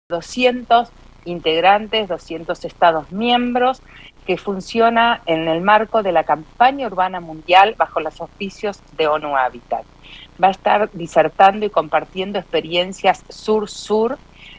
200 integrantes, 200 estados miembros, que funciona en el marco de la Campaña Urbana Mundial bajo los auspicios de ONUHabitat. Va a estar disertando y compartiendo experiencias sur-sur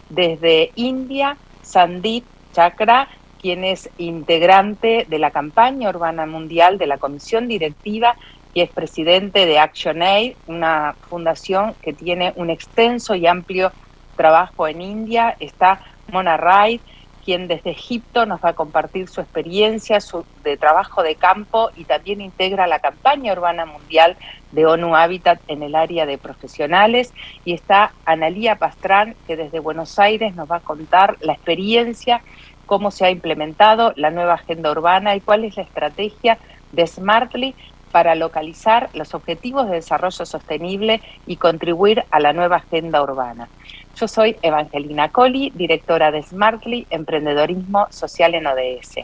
desde India, Sandeep Chakra, quien es integrante de la Campaña Urbana Mundial de la Comisión Directiva y es presidente de ActionAid, una fundación que tiene un extenso y amplio trabajo en India. Está Mona Raid, quien desde Egipto nos va a compartir su experiencia de trabajo de campo y también integra la Campaña Urbana Mundial de ONUHabitat en el área de profesionales. Y está Analía Pastrán, que desde Buenos Aires nos va a contar la experiencia, cómo se ha implementado la nueva agenda urbana y cuál es la estrategia de Smartly para localizar los objetivos de desarrollo sostenible y contribuir a la nueva agenda urbana. Yo soy Evangelina Colli, directora de Smartly, emprendedorismo social en ODS.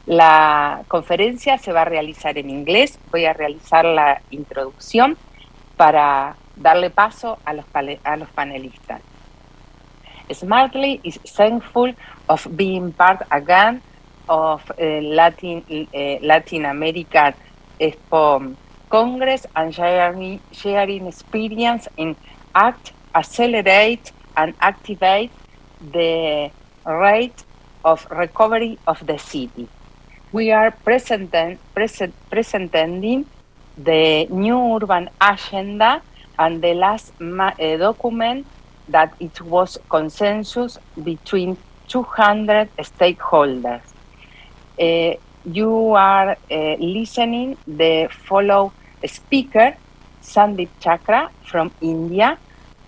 La conferencia se va a realizar en inglés. Voy a realizar la introducción para darle paso a los panelistas. Smartly is thankful of being part again of Latin American Expo Congress and sharing experience in accelerate and activate the rate of recovery of the city. We are presenting the new urban agenda and the last document that it was consensus between 200 stakeholders. You are listening the follow speaker, Sandeep Chakra from India,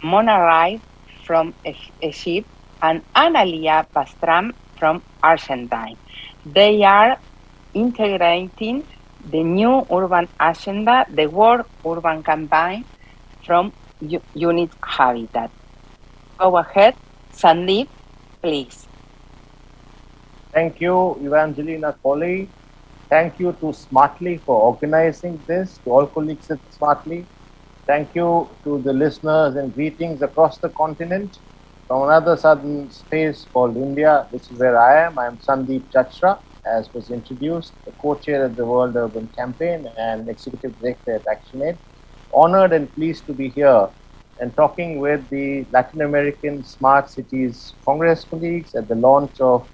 Mona Rai from Egypt, and Analia Pastram from Argentine. They are integrating the new urban agenda, the World Urban Campaign from UNUHabitat. Go ahead, Sandeep, please. Thank you, Evangelina Colli. Thank you to Smartly for organizing this, to all colleagues at Smartly. Thank you to the listeners and greetings across the continent. From another southern space called India, this is where I am. I am Sandeep Chachra, as was introduced, the co-chair of the World Urban Campaign and executive director at ActionAid. Honored and pleased to be here and talking with the Latin American Smart Cities Congress colleagues at the launch of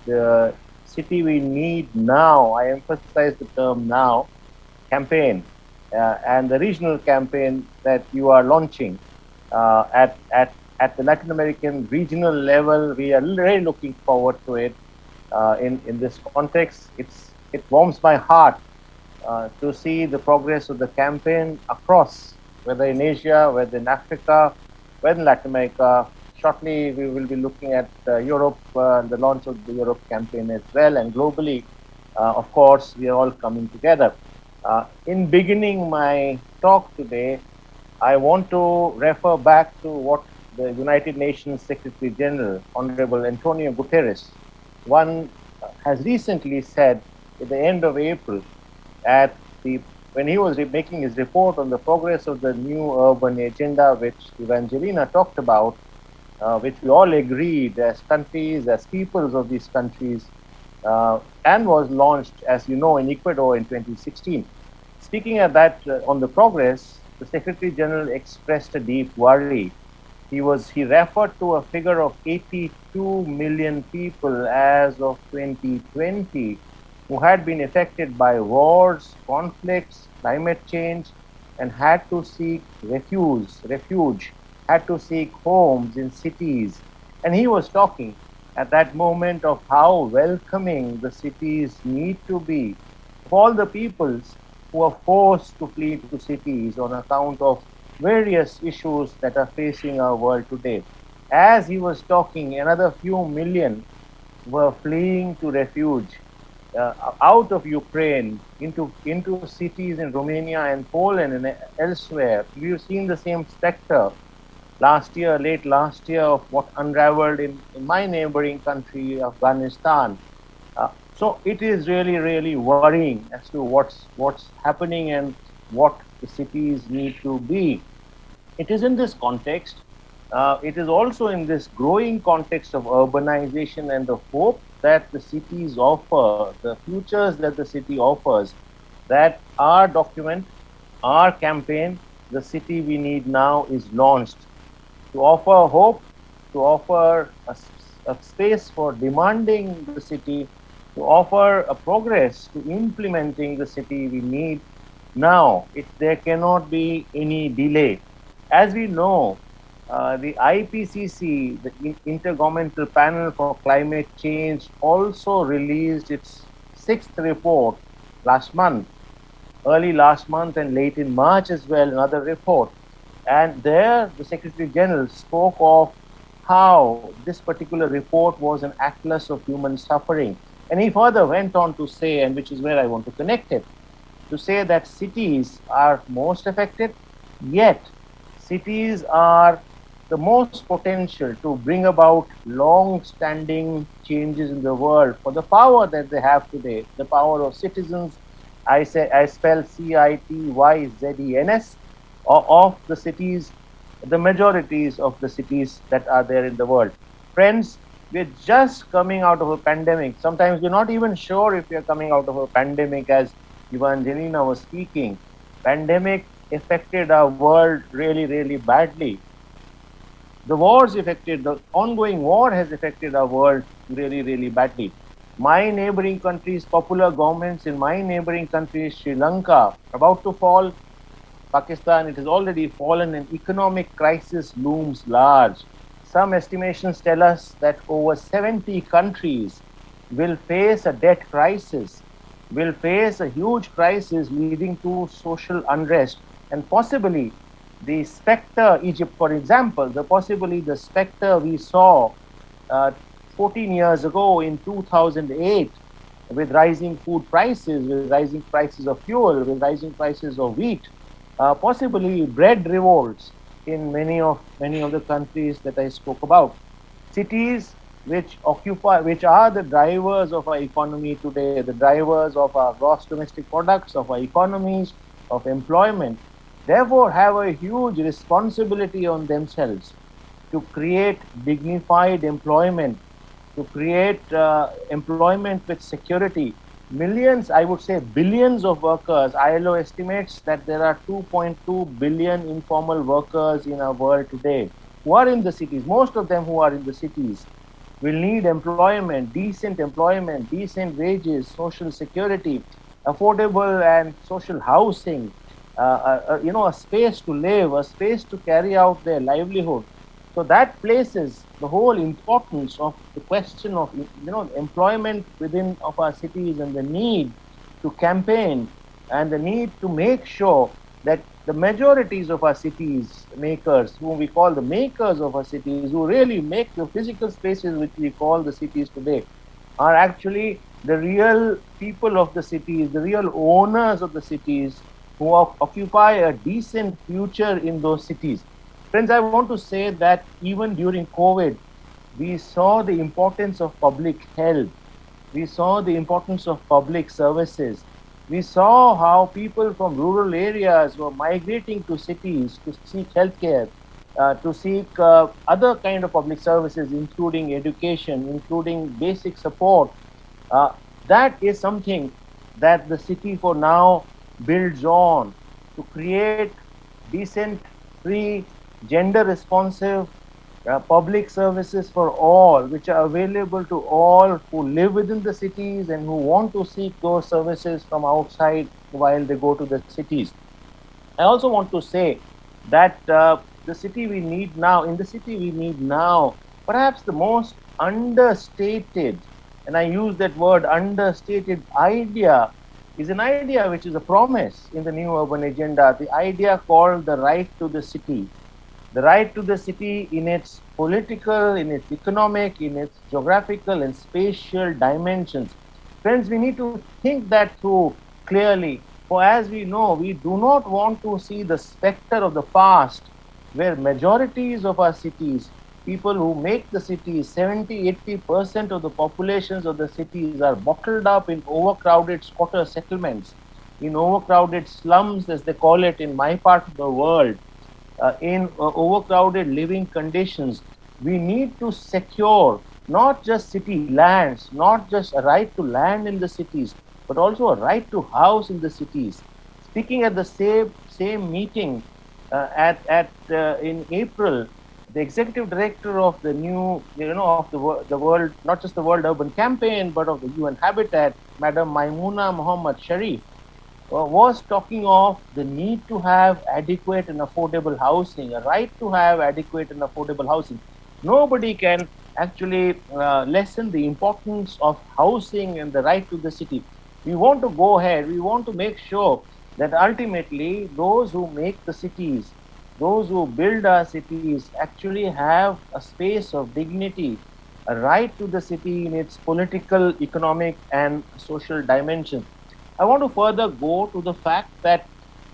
the City We Need Now, I emphasize the term now, campaign, and the regional campaign that you are launching at the Latin American regional level. We are really looking forward to it. In this context, it warms my heart to see the progress of the campaign across, whether in Asia, whether in Africa, whether in Latin America. Shortly, we will be looking at Europe, the launch of the Europe campaign as well, and globally, of course, we are all coming together. In beginning my talk today, I want to refer back to what the United Nations Secretary General, Honorable Antonio Guterres, has recently said at the end of April when he was making his report on the progress of the new urban agenda, which Evangelina talked about, which we all agreed as countries, as peoples of these countries, and was launched, as you know, in Ecuador in 2016. Speaking at that on the progress, the Secretary General expressed a deep worry. He referred to a figure of 82 million people as of 2020 who had been affected by wars, conflicts, climate change, and had to seek refuge, had to seek homes in cities. And he was talking at that moment of how welcoming the cities need to be of all the peoples who are forced to flee to cities on account of various issues that are facing our world today. As he was talking, another few million were fleeing to refuge out of Ukraine into cities in Romania and Poland and elsewhere. We've seen the same specter late last year, of what unraveled in my neighboring country, Afghanistan. So it is really, really worrying as to what's happening and what the cities need to be. It is in this context It is also in this growing context of urbanization and the hope that the cities offer, the futures that the city offers, that our document, our campaign, The City We Need Now, is launched to offer hope, to offer a space for demanding the city, to offer a progress to implementing the city we need now. There cannot be any delay. As we know, the IPCC, the Intergovernmental Panel for Climate Change, also released its sixth report last month, early last month and late in March as well, another report. And there, the Secretary General spoke of how this particular report was an atlas of human suffering. And he further went on to say, and which is where I want to connect it, to say that cities are most affected, yet cities are the most potential to bring about long-standing changes in the world for the power that they have today, the power of citizens. I spell CITYZENS of the cities, the majorities of the cities that are there in the world. Friends, we're just coming out of a pandemic. Sometimes we're not even sure if we're coming out of a pandemic, as Evangelina was speaking. Pandemic affected our world really, really badly. The wars affected, the ongoing war has affected our world really, really badly. My neighboring countries, popular governments in my neighboring country, Sri Lanka, about to fall. Pakistan, it has already fallen, and economic crisis looms large. Some estimations tell us that over 70 countries will face a debt crisis, will face a huge crisis leading to social unrest, and possibly the specter, Egypt, for example, possibly the specter we saw uh, 14 years ago in 2008 with rising food prices, with rising prices of fuel, with rising prices of wheat, possibly bread revolts in many of the countries that I spoke about. Cities which are the drivers of our economy today, the drivers of our gross domestic products, of our economies, of employment, therefore have a huge responsibility on themselves to create dignified employment, to create employment with security. Millions, I would say billions of workers. ILO estimates that there are 2.2 billion informal workers in our world today who are in the cities. Most of them who are in the cities will need employment, decent wages, social security, affordable and social housing, a space to live, a space to carry out their livelihood. So that places the whole importance of the question of employment within of our cities and the need to campaign and the need to make sure that the majorities of our cities makers, whom we call the makers of our cities, who really make the physical spaces which we call the cities today, are actually the real people of the cities, the real owners of the cities, who occupy a decent future in those cities. Friends, I want to say that even during COVID, we saw the importance of public health. We saw the importance of public services. We saw how people from rural areas were migrating to cities to seek healthcare, to seek other kind of public services, including education, including basic support. Uh, that is something that the city for now builds on to create decent, free, gender responsive public services for all, which are available to all who live within the cities and who want to seek those services from outside while they go to the cities. I also want to say that in the city we need now, perhaps the most understated, and I use that word understated idea, is an idea which is a promise in the new urban agenda, the idea called the right to the city. The right to the city in its political, in its economic, in its geographical and spatial dimensions. Friends, we need to think that through clearly. For as we know, we do not want to see the specter of the past where majorities of our cities, people who make the cities, 70, 80% of the populations of the cities are bottled up in overcrowded squatter settlements, in overcrowded slums, as they call it in my part of the world, in overcrowded living conditions. We need to secure not just city lands, not just a right to land in the cities, but also a right to house in the cities. Speaking at the same meeting in April, the executive director of the new, of the world, not just the World Urban Campaign, but of the UNHabitat, Madam Maimuna Muhammad Sharif, was talking of the need to have adequate and affordable housing, a right to have adequate and affordable housing. Nobody can actually lessen the importance of housing and the right to the city. We want to go ahead, we want to make sure that ultimately those who make the cities, those who build our cities actually have a space of dignity, a right to the city in its political, economic, and social dimensions. I want to further go to the fact that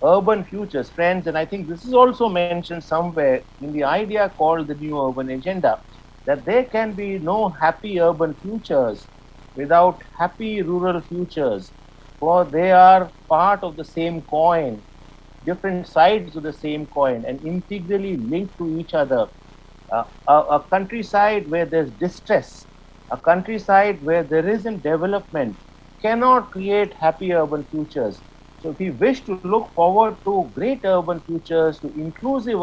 urban futures, friends, and I think this is also mentioned somewhere in the idea called the new urban agenda, that there can be no happy urban futures without happy rural futures, for they are part of the same coin, different sides of the same coin, and integrally linked to each other. A countryside where there's distress, a countryside where there isn't development, cannot create happy urban futures. So, if we wish to look forward to great urban futures, to inclusive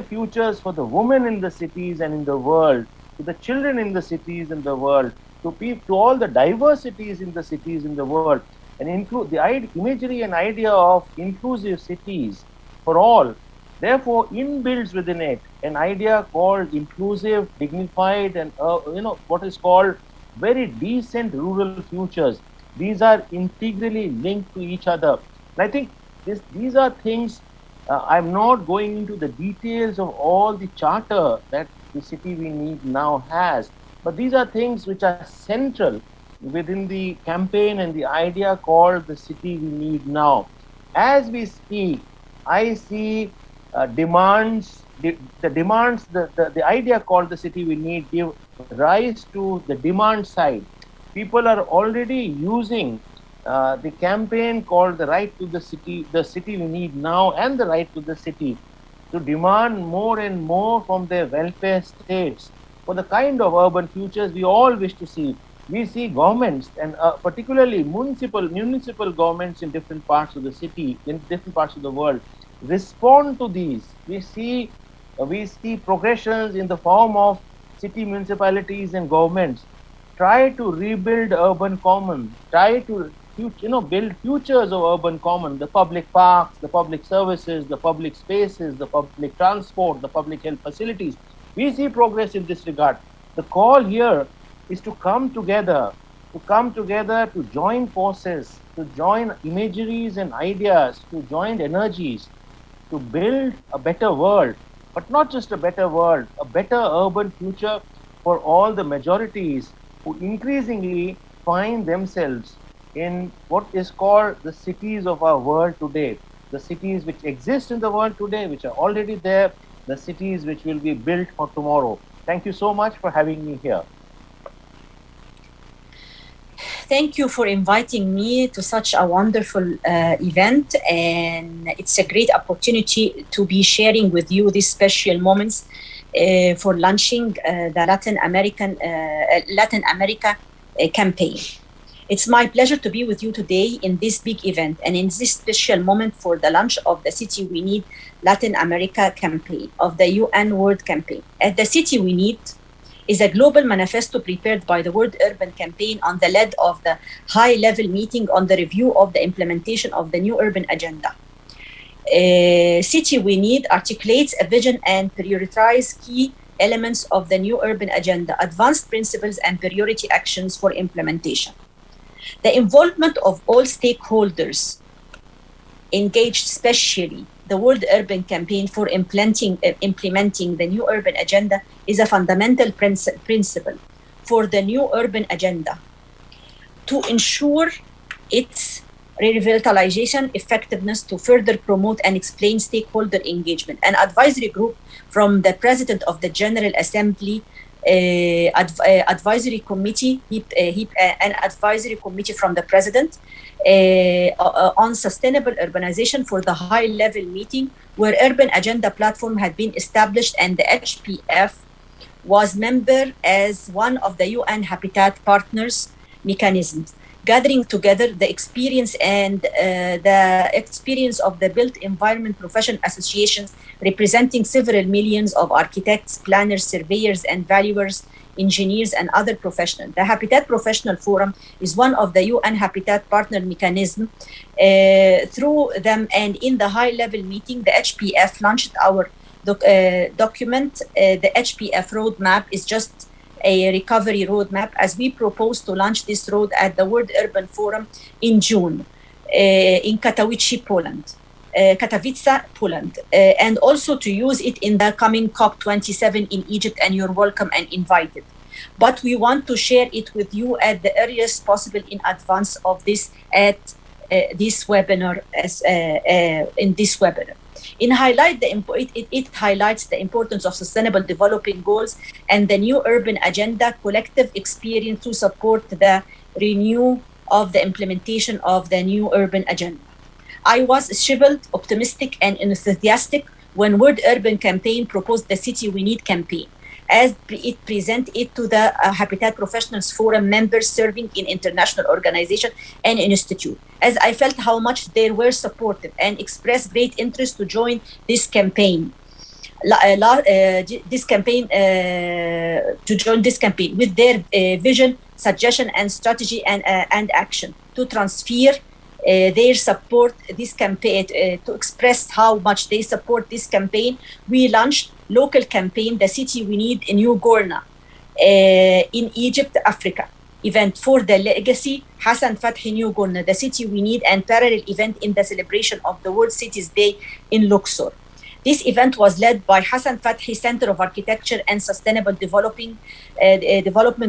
futures for the women in the cities and in the world, to the children in the cities and the world, to all the diversities in the cities in the world, and include the imagery and idea of inclusive cities for all. Therefore, inbuilt within it an idea called inclusive, dignified, and what is called very decent rural futures. These are integrally linked to each other. And I think these are things. I'm not going into the details of all the charter that the city we need now has, but these are things which are central within the campaign and the idea called the city we need now. As we speak, I see demands, the demands, the idea called the city we need give rise to the demand side. People are already using the campaign called the city we need now, and the right to the city, to demand more and more from their welfare states for the kind of urban futures we all wish to see. We see governments, and particularly municipal governments in different parts of the city, in different parts of the world, respond to these. We see progressions in the form of city municipalities and governments try to rebuild urban common, try to build futures of urban common, the public parks, the public services, the public spaces, the public transport, the public health facilities. We see progress in this regard. The call here is to come together, to join forces, to join imageries and ideas, to join energies, to build a better world, but not just a better world, a better urban future for all the majorities who increasingly find themselves in what is called the cities of our world today, the cities which exist in the world today, which are already there, the cities which will be built for tomorrow. Thank you so much for having me here. Thank you for inviting me to such a wonderful event, and it's a great opportunity to be sharing with you these special moments for launching the Latin America campaign. It's my pleasure to be with you today in this big event and in this special moment for the launch of the City We Need Latin America campaign of the UN World Campaign. The City We Need is a global manifesto prepared by the World Urban Campaign on the lead of the high-level meeting on the review of the implementation of the new urban agenda. City We Need articulates a vision and prioritizes key elements of the new urban agenda, advanced principles and priority actions for implementation. The involvement of all stakeholders engaged, especially the World Urban Campaign for implementing the new urban agenda, is a fundamental principle for the new urban agenda to ensure its revitalization effectiveness, to further promote and explain stakeholder engagement. An advisory group from the President of the General Assembly advisory committee, an advisory committee from the president on sustainable urbanization for the high-level meeting, where Urban Agenda platform had been established, and the HPF was member as one of the UN-Habitat partners mechanisms, gathering together the experience of the built environment profession associations representing several millions of architects, planners, surveyors, and valuers, engineers, and other professionals. The Habitat Professional Forum is one of the UN Habitat partner mechanism. Through them and in the high-level meeting, the HPF launched our document. The HPF roadmap is just a recovery roadmap, as we propose to launch this road at the World Urban Forum in June in Katowice, Poland. And also to use it in the coming COP27 in Egypt, and you're welcome and invited. But we want to share it with you at the earliest possible in advance of this at this webinar. In this webinar, it highlights the importance of sustainable developing goals and the new urban agenda collective experience to support the renew of the implementation of the new urban agenda. I was chivaled, optimistic, and enthusiastic when World Urban Campaign proposed the City We Need campaign, as it presented it to the Habitat Professionals Forum members serving in international organizations and institute, as I felt how much they were supportive and expressed great interest to join this campaign. With their vision, suggestion, and strategy and action to transfer their support this campaign, to express how much they support this campaign. We launched local campaign, the City We Need in New Gorna, in Egypt, Africa, event for the legacy Hassan Fathi New Gorna, the City We Need, and parallel event in the celebration of the World Cities Day in Luxor. This event was led by Hassan Fathi Center of Architecture and Sustainable Development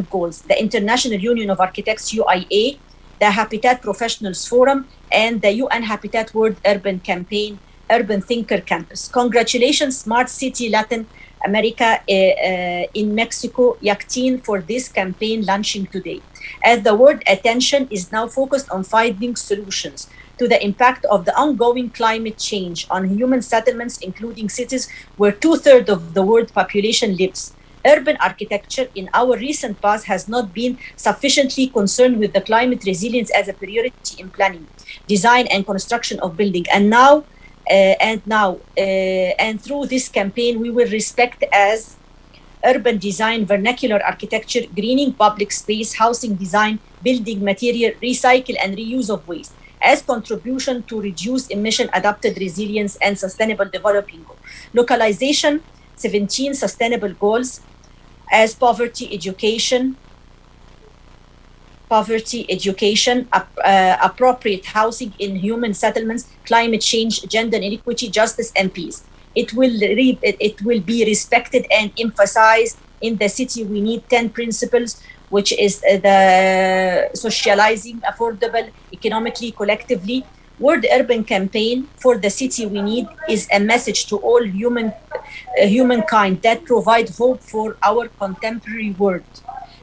Goals, the International Union of Architects, UIA, the Habitat Professionals Forum, and the UN Habitat World Urban Campaign, Urban Thinker Campus. Congratulations, Smart City Latin America in Mexico, YACTIN, for this campaign launching today, as the world attention is now focused on finding solutions to the impact of the ongoing climate change on human settlements, including cities where 2/3 of the world population lives. Urban architecture in our recent past has not been sufficiently concerned with the climate resilience as a priority in planning, design, and construction of building. And through this campaign, we will respect as urban design, vernacular architecture, greening public space, housing design, building material, recycle and reuse of waste, as contribution to reduce emission, adapted resilience, and sustainable developing goals. Localization, 17 sustainable goals, as poverty, education, appropriate housing in human settlements, climate change, gender inequity, justice, and peace. It will be respected and emphasized in the City We Need 10 principles, which is the socializing, affordable, economically, collectively. World Urban Campaign for the City We Need is a message to all humankind that provide hope for our contemporary world.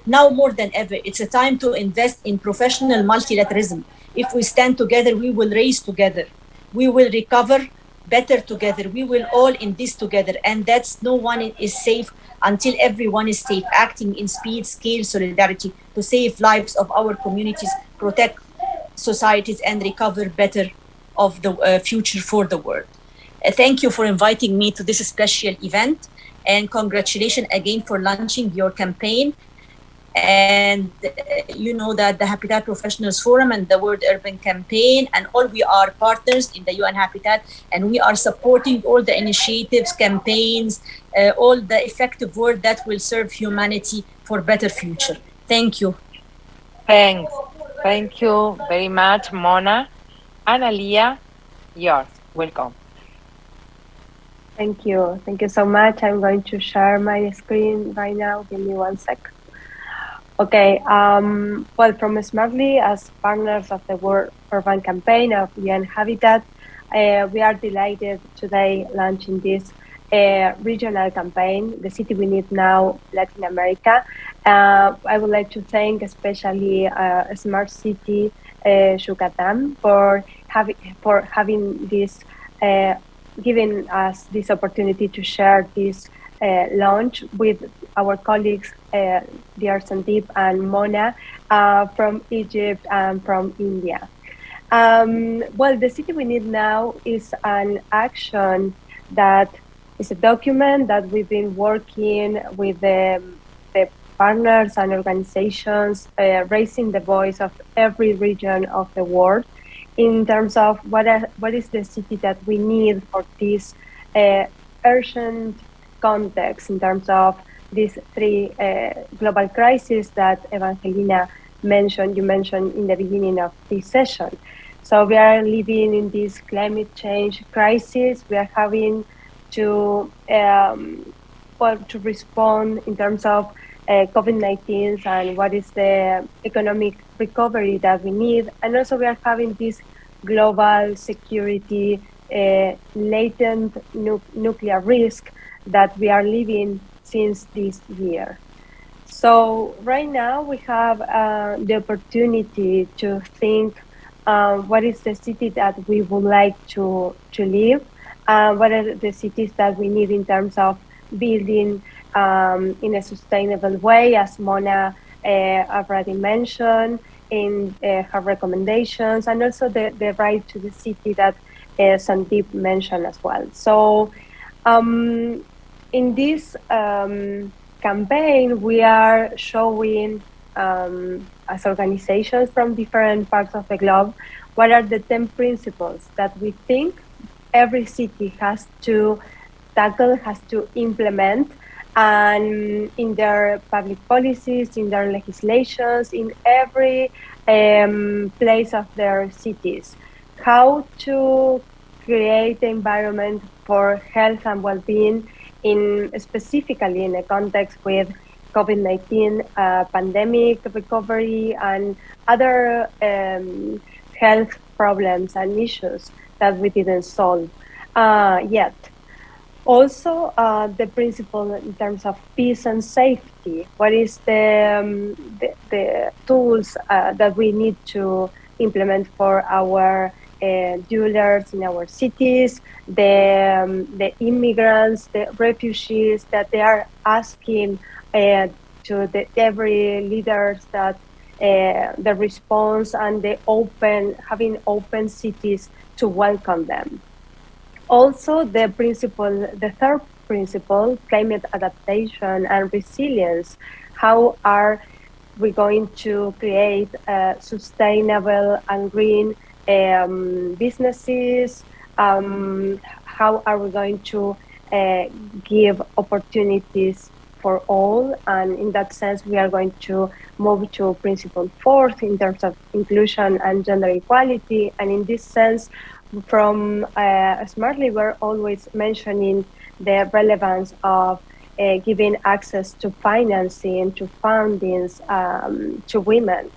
Now more than ever, it's a time to invest in professional multilateralism. If we stand together, we will raise together. We will recover better together. We will all in this together. And that's no one is safe until everyone is safe, acting in speed, scale, solidarity to save lives of our communities, protect societies, and recover better of the future for the world. Thank you for inviting me to this special event, and congratulations again for launching your campaign. And you know that the Habitat Professionals Forum and the World Urban Campaign and all, we are partners in the UN Habitat, and we are supporting all the initiatives, campaigns, all the effective work that will serve humanity for better future. Thank you. Thanks. Thank you very much, Mona. Analia, yours. Welcome. Thank you. Thank you so much. I'm going to share my screen right now. Give me 1 sec. Okay. Well, from Smartly, as partners of the World Urban Campaign of UN Habitat, we are delighted today launching this regional campaign, The City We Need Now, Latin America. I would like to thank especially Smart City Yucatan for having this, giving us this opportunity to share this launch with our colleagues, dear Sandeep and Mona, from Egypt and from India. Well, The City We Need Now is an action that is a document that we've been working with the partners and organizations, raising the voice of every region of the world in terms of what is the city that we need for this urgent context in terms of these three global crises that Evangelina mentioned, you mentioned in the beginning of this session. So we are living in this climate change crisis. We are having to to respond in terms of COVID-19 and what is the economic recovery that we need. And also we are having this global security latent nuclear risk that we are living since this year. So right now we have the opportunity to think what is the city that we would like to live, what are the cities that we need in terms of building in a sustainable way, as Mona already mentioned in her recommendations, and also the right to the city that Sandeep mentioned as well. So in this campaign, we are showing as organizations from different parts of the globe, what are the 10 principles that we think every city has to tackle, has to implement, and in their public policies, in their legislations, in every place of their cities. How to create the environment for health and well-being specifically in a context with COVID-19 pandemic recovery and other health problems and issues that we didn't solve yet. Also, the principle in terms of peace and safety. What is the tools that we need to implement for our dwellers in our cities, the immigrants, the refugees that they are asking to every leaders that the response and having open cities to welcome them. Also, the third principle, climate adaptation and resilience. How are we going to create sustainable and green businesses? How are we going to give opportunities for all? And in that sense, we are going to move to principle fourth in terms of inclusion and gender equality. And in this sense, from Smartly, we're always mentioning the relevance of giving access to financing, to fundings, to women,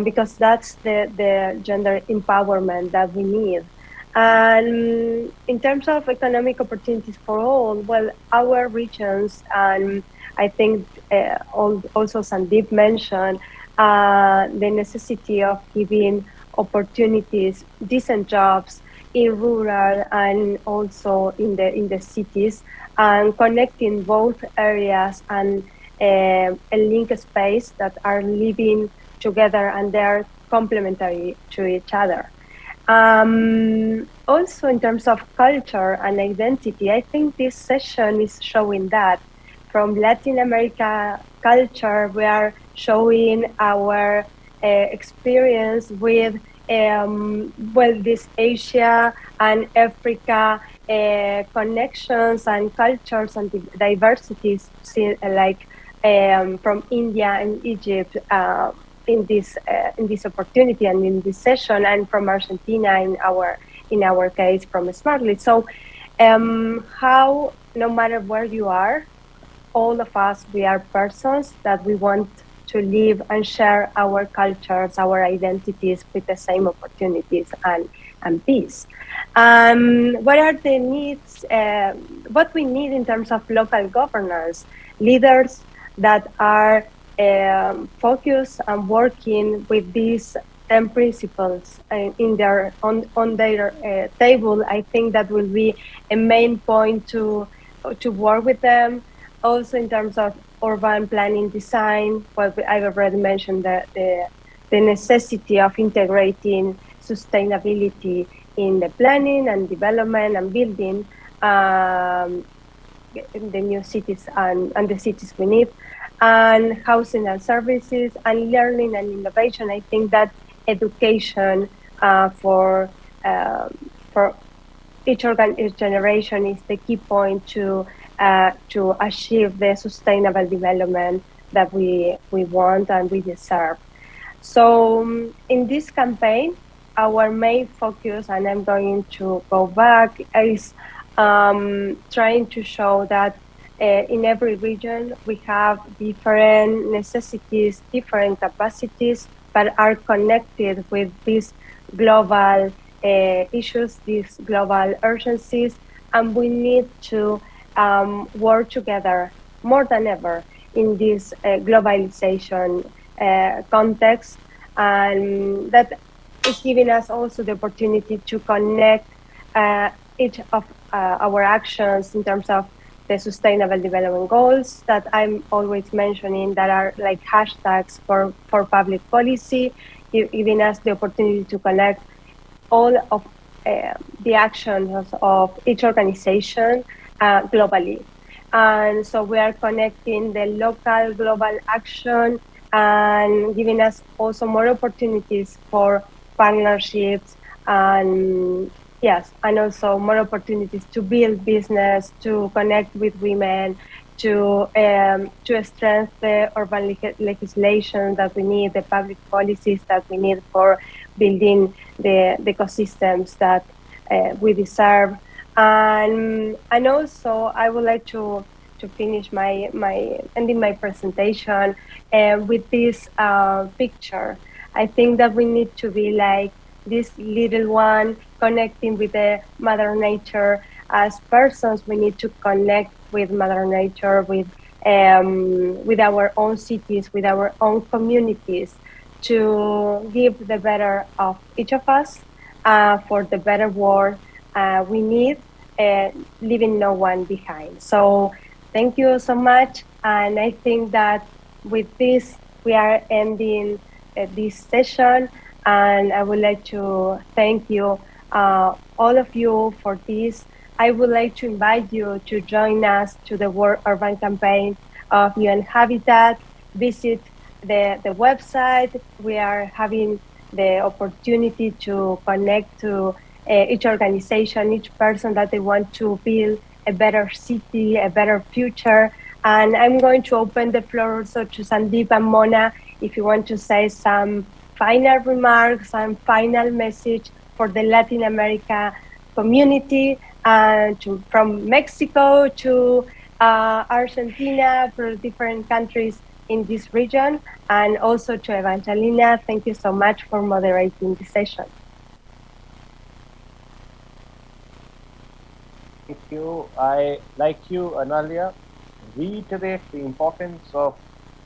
because that's the gender empowerment that we need. And in terms of economic opportunities for all, well, our regions, and I think also Sandeep mentioned the necessity of giving opportunities, decent jobs in rural and also in the cities, and connecting both areas and a link space that are living together and they're complementary to each other. Also, in terms of culture and identity, I think this session is showing that from Latin America culture, we are showing our experience with this Asia and Africa connections and cultures and diversities, like from India and Egypt in this opportunity and in this session, and from Argentina in our case from Smartly. So how, no matter where you are, all of us, we are persons that we want to live and share our cultures, our identities with the same opportunities and peace. What are the needs, what we need in terms of local governance, leaders that are focused and working with these 10 principles in their on their table. I think that will be a main point to work with them. Also in terms of urban planning design, well, I've already mentioned the necessity of integrating sustainability in the planning and development and building in the new cities and the cities we need, and housing and services and learning and innovation. I think that education for each generation is the key point to achieve the sustainable development that we want and we deserve. So in this campaign, our main focus, and I'm going to go back, is trying to show that in every region we have different necessities, different capacities, but are connected with these global issues, these global urgencies, and we need to work together more than ever in this globalization context, and that is giving us also the opportunity to connect each of our actions in terms of the sustainable development goals that I'm always mentioning, that are like hashtags for public policy, giving us the opportunity to connect all of the actions of each organization globally. And so we are connecting the local global action and giving us also more opportunities for partnerships and and also more opportunities to build business, to connect with women, to strengthen the urban legislation that we need, the public policies that we need for building the ecosystems that we deserve. And also I would like to finish ending my presentation with this picture. I think that we need to be like this little one, connecting with the Mother Nature. As persons, we need to connect with Mother Nature, with our own cities, with our own communities, to give the better of each of us for the better world we need, leaving no one behind. So thank you so much. And I think that with this, we are ending this session. And I would like to thank you, all of you, for this. I would like to invite you to join us to the World Urban Campaign of ONUHabitat. Visit the website. We are having the opportunity to connect to each organization, each person that they want to build a better city, a better future. And I'm going to open the floor also to Sandeep and Mona, if you want to say some final remarks and final message for the Latin America community, from Mexico to Argentina, for different countries in this region, and also to Evangelina. Thank you so much for moderating the session. Thank you. I, like you, Analia, reiterate the importance of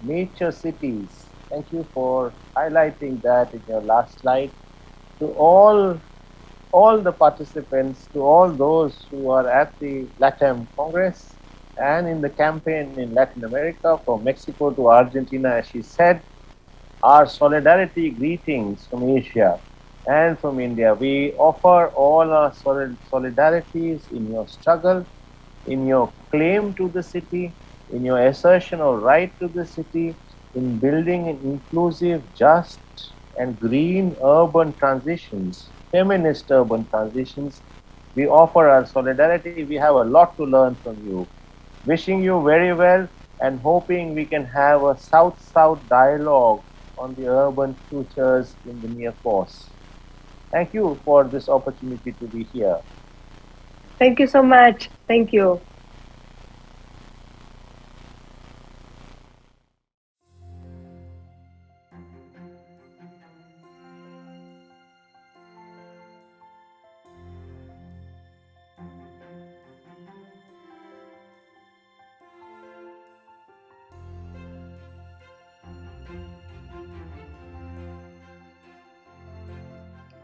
nature cities. Thank you for highlighting that in your last slide. To all the participants, to all those who are at the LATAM Congress and in the campaign in Latin America, from Mexico to Argentina, as she said, our solidarity greetings from Asia and from India. We offer all our solidarities in your struggle, in your claim to the city, in your assertion of right to the city, in building an inclusive, just, and green urban transitions, feminist urban transitions. We offer our solidarity. We have a lot to learn from you. Wishing you very well and hoping we can have a South-South dialogue on the urban futures in the near course. Thank you for this opportunity to be here. Thank you so much. Thank you.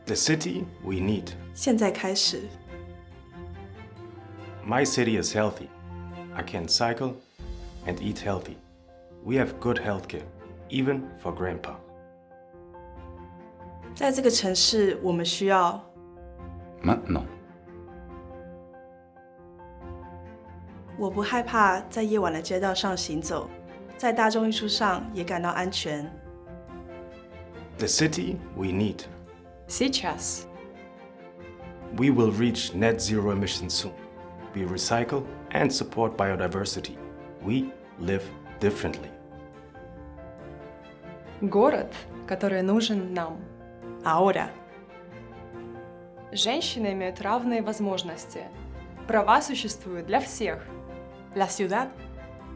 The city we need. 现在开始。 My city is healthy. I can cycle and eat healthy. We have good healthcare, even for grandpa. 在这个城市，我们需要 Maintenant. 我不害怕在夜晚的街道上行走，在大众运输上也感到安全。 The city we need. Сейчас. We will reach net zero emissions soon. We recycle and support biodiversity. We live differently. Город, который нужен нам. Ahora. Женщины имеют равные возможности. Права существуют для всех. La ciudad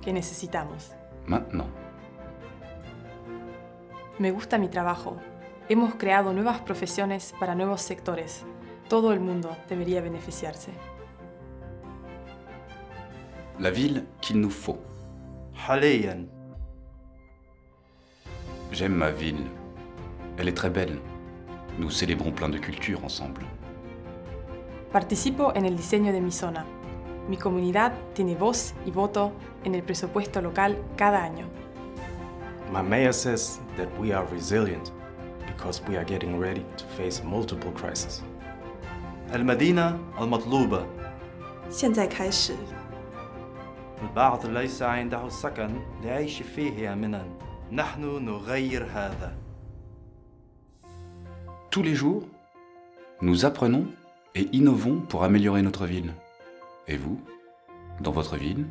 que necesitamos. Maintenant. Me gusta mi trabajo. Hemos creado nuevas profesiones para nuevos sectores. Todo el mundo debería beneficiarse. La ville qu'il nous faut. حالياً. J'aime ma ville. Elle est très belle. Nous célébrons plein de cultures ensemble. Participo en el diseño de mi zona. Mi comunidad tiene voz y voto en el presupuesto local cada año. My mayor says that we are resilient because we are getting ready to face multiple crises. المدينة المطلوبة. 现在开始。 البعض ليس عنده سكن ليعيش فيه آمناً. نحن نغير هذا. Tous les jours, nous apprenons et innovons pour améliorer notre ville. Et vous, dans votre ville,